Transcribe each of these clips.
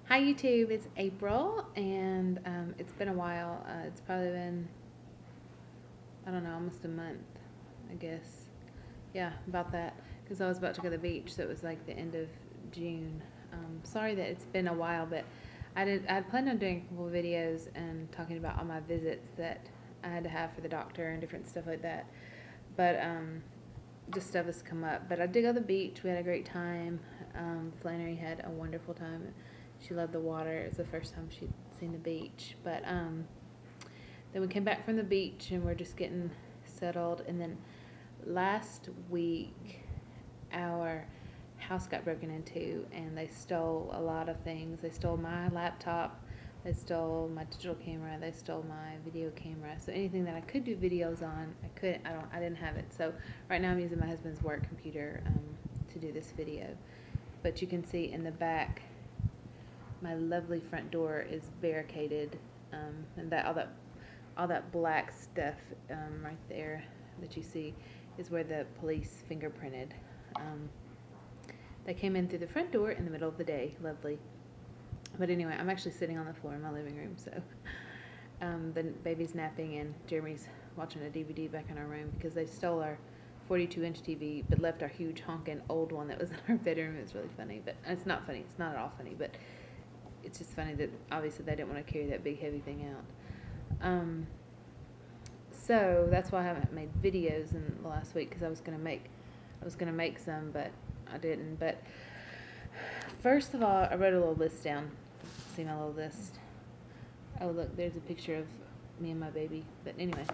Hi YouTube, it's April, and it's been a while. It's probably been, I don't know, almost a month, I guess. Yeah, about that, because I was about to go to the beach, so it was like the end of June. Sorry that it's been a while, but I had planned on doing a couple of videos and talking about all my visits that I had to have for the doctor and different stuff like that. But just stuff has come up. But I did go to the beach. We had a great time. Flannery had a wonderful time. She loved the water. It was the first time she'd seen the beach. But then we came back from the beach and we're just getting settled. And then last week, our house got broken into and they stole a lot of things. They stole my laptop. They stole my digital camera. They stole my video camera. So anything that I could do videos on, I didn't have it. So right now I'm using my husband's work computer to do this video. But you can see in the back, my lovely front door is barricaded, and that all that black stuff right there that you see is where the police fingerprinted. They came in through the front door in the middle of the day. Lovely. But anyway, I'm actually sitting on the floor in my living room, so the baby's napping and Jeremy's watching a DVD back in our room because they stole our 42-inch TV but left our huge honking old one that was in our bedroom. It was really funny, but it's not funny. It's not at all funny, but it's just funny that obviously they didn't want to carry that big heavy thing out. So that's why I haven't made videos in the last week because I was gonna make some, but I didn't. But first of all, I wrote a little list down. See my little list. Oh look, there's a picture of me and my baby. But anyway,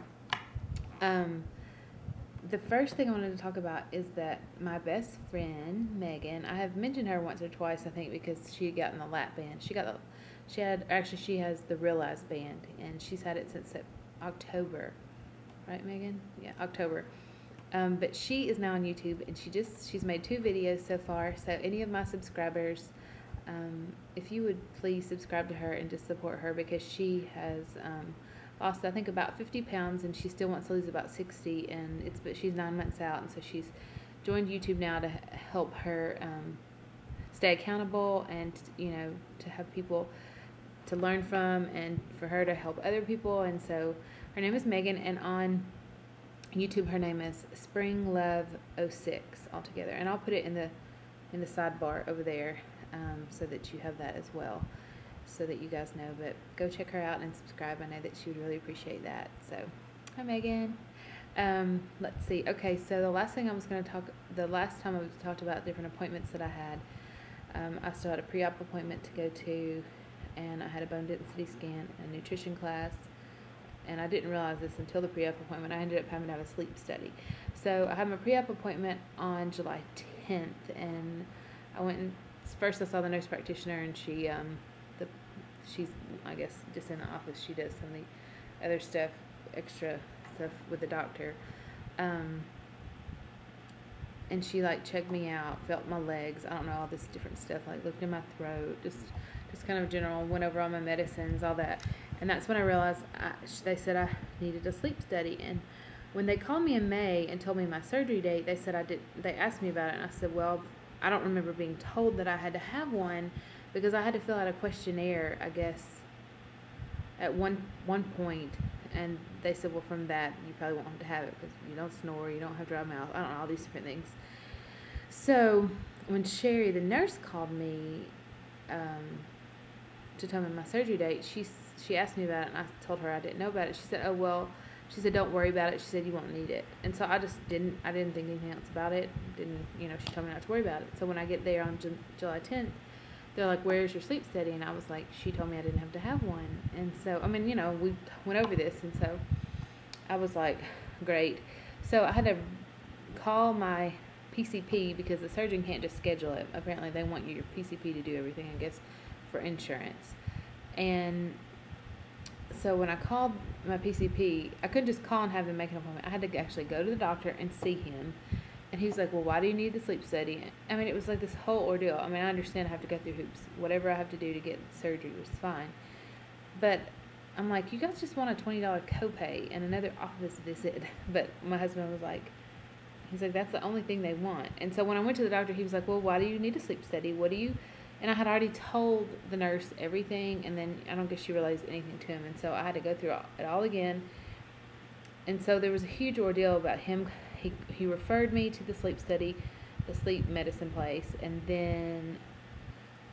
the first thing I wanted to talk about is that my best friend Megan. I have mentioned her once or twice, I think, because she had gotten the lap band. She has the Realize band, and she's had it since October, right, Megan? Yeah, October. But she is now on YouTube, and she's made 2 videos so far. So any of my subscribers, if you would please subscribe to her and just support her, because she has lost, I think, about 50 pounds, and she still wants to lose about 60, but she's 9 months out, and so she's joined YouTube now to help her stay accountable, and to have people to learn from, and for her to help other people. And so her name is Megan, and on YouTube her name is SpringLove06 altogether, and I'll put it in the sidebar over there, so that you have that as well, so that you guys know. But go check her out and subscribe. I know that she would really appreciate that. So hi Megan. Let's see. Okay, so the last time I talked about different appointments that I had, I still had a pre-op appointment to go to, and I had a bone density scan and a nutrition class. And I didn't realize this until the pre-op appointment. I ended up having to have a sleep study. So I had my pre-op appointment on July 10th, and I went and first I saw the nurse practitioner, and she's, I guess, just in the office. She does some of the other stuff, extra stuff with the doctor. And she checked me out, felt my legs, I don't know, all this different stuff, looked in my throat, just kind of general, went over all my medicines, all that. And that's when I realized they said I needed a sleep study. And when they called me in May and told me my surgery date, they said they asked me about it, and I said, well, I don't remember being told that I had to have one, because I had to fill out a questionnaire, I guess, at one point. And they said, well, from that, you probably won't have to have it because you don't snore, you don't have dry mouth, I don't know, all these different things. So when Sherry, the nurse, called me to tell me my surgery date, she asked me about it, and I told her I didn't know about it. She said, oh, well, she said, don't worry about it. She said, you won't need it. And so I didn't think anything else about it. She told me not to worry about it. So when I get there on July 10th, they're like, where's your sleep study? And I was like, she told me I didn't have to have one. And so, we went over this, and so I was like, great. So I had to call my PCP because the surgeon can't just schedule it. Apparently they want your PCP to do everything, I guess, for insurance. And so when I called my PCP, I couldn't just call and have them make an appointment. I had to actually go to the doctor and see him. And he was like, well, why do you need the sleep study? It was like this whole ordeal. I understand I have to go through hoops. Whatever I have to do to get surgery was fine. But I'm like, you guys just want a $20 copay and another office visit. But my husband was like, he's like, that's the only thing they want. And so when I went to the doctor, he was like, well, why do you need a sleep study? What do you And I had already told the nurse everything, and then I don't guess she realized anything to him. And so I had to go through it all again. And so there was a huge ordeal about him. He referred me to the sleep study, the sleep medicine place. And then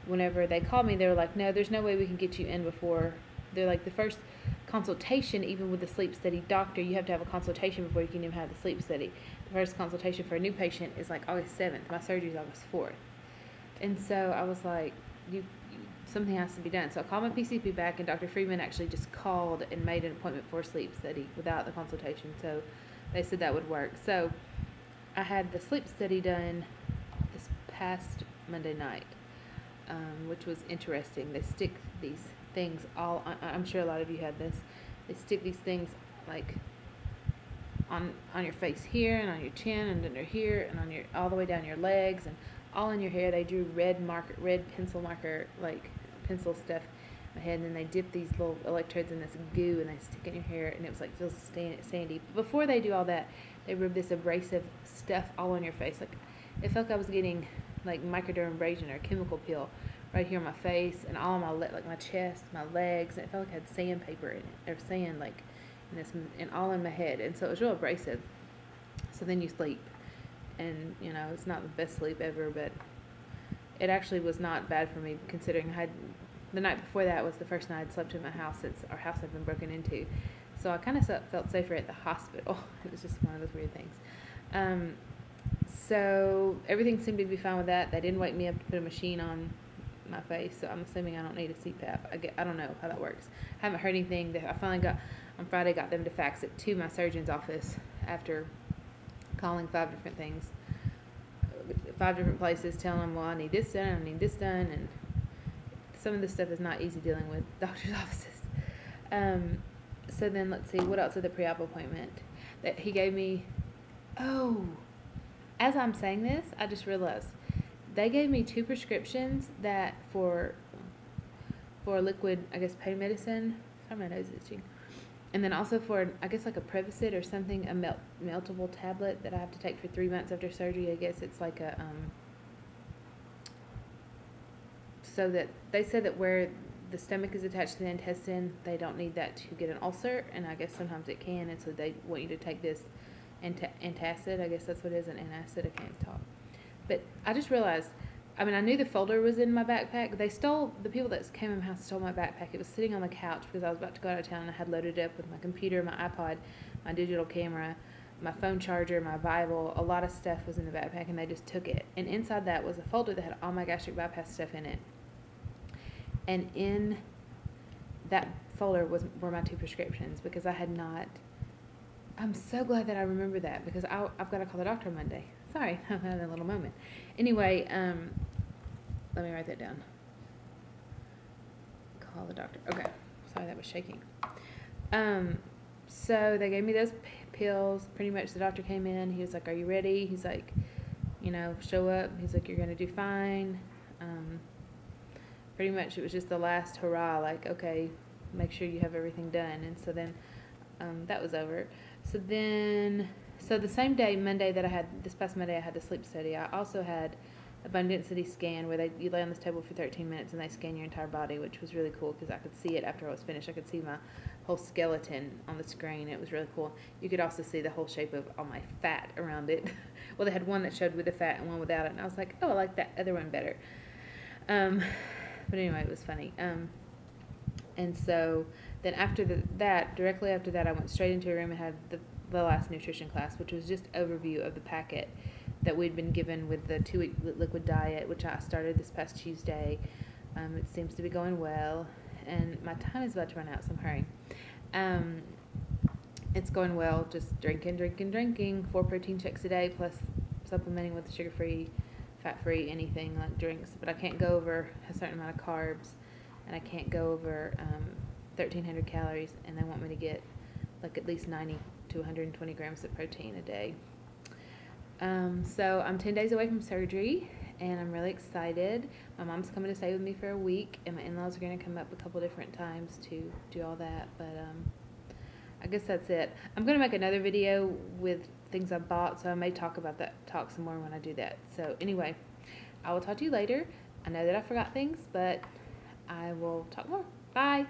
whenever they called me, they were like, no, there's no way we can get you in before. They're like, the first consultation, even with the sleep study doctor, you have to have a consultation before you can even have the sleep study. The first consultation for a new patient is like August 7th. My surgery is August 4th. And so I was like, something has to be done. So I called my PCP back, and Dr. Freeman actually just called and made an appointment for a sleep study without the consultation. So they said that would work. So I had the sleep study done this past Monday night, which was interesting. They stick these things all, I'm sure a lot of you had this, they stick these things like on your face here, and on your chin, and under here, and on your, all the way down your legs, and all in your hair. They drew red pencil marker, like pencil stuff in my head, and then they dip these little electrodes in this goo, and they stick in your hair, and it was like feels sandy. But before they do all that, they rub this abrasive stuff all on your face. Like, it felt like I was getting like microdermabrasion or a chemical peel right here on my face, and all on my like my chest, my legs, and it felt like it had sandpaper in it, or sand like in this, and all in my head, and so it was real abrasive. So then you sleep, and you know, it's not the best sleep ever, but it actually was not bad for me, considering the night before that was the first night I'd slept in my house since our house had been broken into. So I kind of felt safer at the hospital. It was just one of those weird things. So everything seemed to be fine with that. They didn't wake me up to put a machine on my face, so I'm assuming I don't need a CPAP. I don't know how that works. I haven't heard anything. I finally on Friday, got them to fax it to my surgeon's office after calling 5 different things, 5 different places, telling them, well, I need this done, I need this done, and some of this stuff is not easy dealing with doctor's offices. So then let's see, what else at the pre-op appointment that he gave me? Oh, as I'm saying this, I just realized they gave me 2 prescriptions that for liquid, I guess, pain medicine. Sorry, my nose is itching. And then also for, I guess, like a Prevacid or something, a meltable tablet that I have to take for 3 months after surgery. I guess it's like a, so that they said that where the stomach is attached to the intestine, they don't need that to get an ulcer, and I guess sometimes it can, and so they want you to take this antacid, I guess that's what it is, an antacid, I can't talk. But I just realized, I mean, I knew the folder was in my backpack. The people that came in my house stole my backpack. It was sitting on the couch because I was about to go out of town, and I had loaded it up with my computer, my iPod, my digital camera, my phone charger, my Bible. A lot of stuff was in the backpack, and they just took it. And inside that was a folder that had all my gastric bypass stuff in it. And in that folder were my 2 prescriptions, because I had not. I'm so glad that I remember that, because I've got to call the doctor on Monday. Sorry, I've had a little moment. Anyway, let me write that down. Call the doctor. Okay, sorry, that was shaking. So they gave me those pills. Pretty much the doctor came in. He was like, are you ready? He's like, you know, show up. He's like, you're going to do fine. Pretty much it was just the last hurrah, like, okay, make sure you have everything done. And so then that was over. So the same day, Monday, this past Monday, I had the sleep study. I also had a bone density scan where you lay on this table for 13 minutes and they scan your entire body, which was really cool because I could see it after I was finished. I could see my whole skeleton on the screen. It was really cool. You could also see the whole shape of all my fat around it. Well, they had one that showed with the fat and one without it, and I was like, oh, I like that other one better. But anyway, it was funny. And so then after that, directly after that, I went straight into a room and had the last nutrition class, which was just overview of the packet that we'd been given with the 2-week liquid diet, which I started this past Tuesday. It seems to be going well, and my time is about to run out, so I'm hurrying. It's going well, just drinking, 4 protein shakes a day, plus supplementing with sugar-free, fat-free, anything like drinks, but I can't go over a certain amount of carbs, and I can't go over 1,300 calories, and they want me to get like at least 90 to 120 grams of protein a day. So I'm 10 days away from surgery, and I'm really excited. My mom's coming to stay with me for a week, and my in-laws are going to come up a couple different times to do all that, but I guess that's it. I'm going to make another video with things I bought, so I may talk some more when I do that. So anyway, I will talk to you later. I know that I forgot things, but I will talk more. Bye.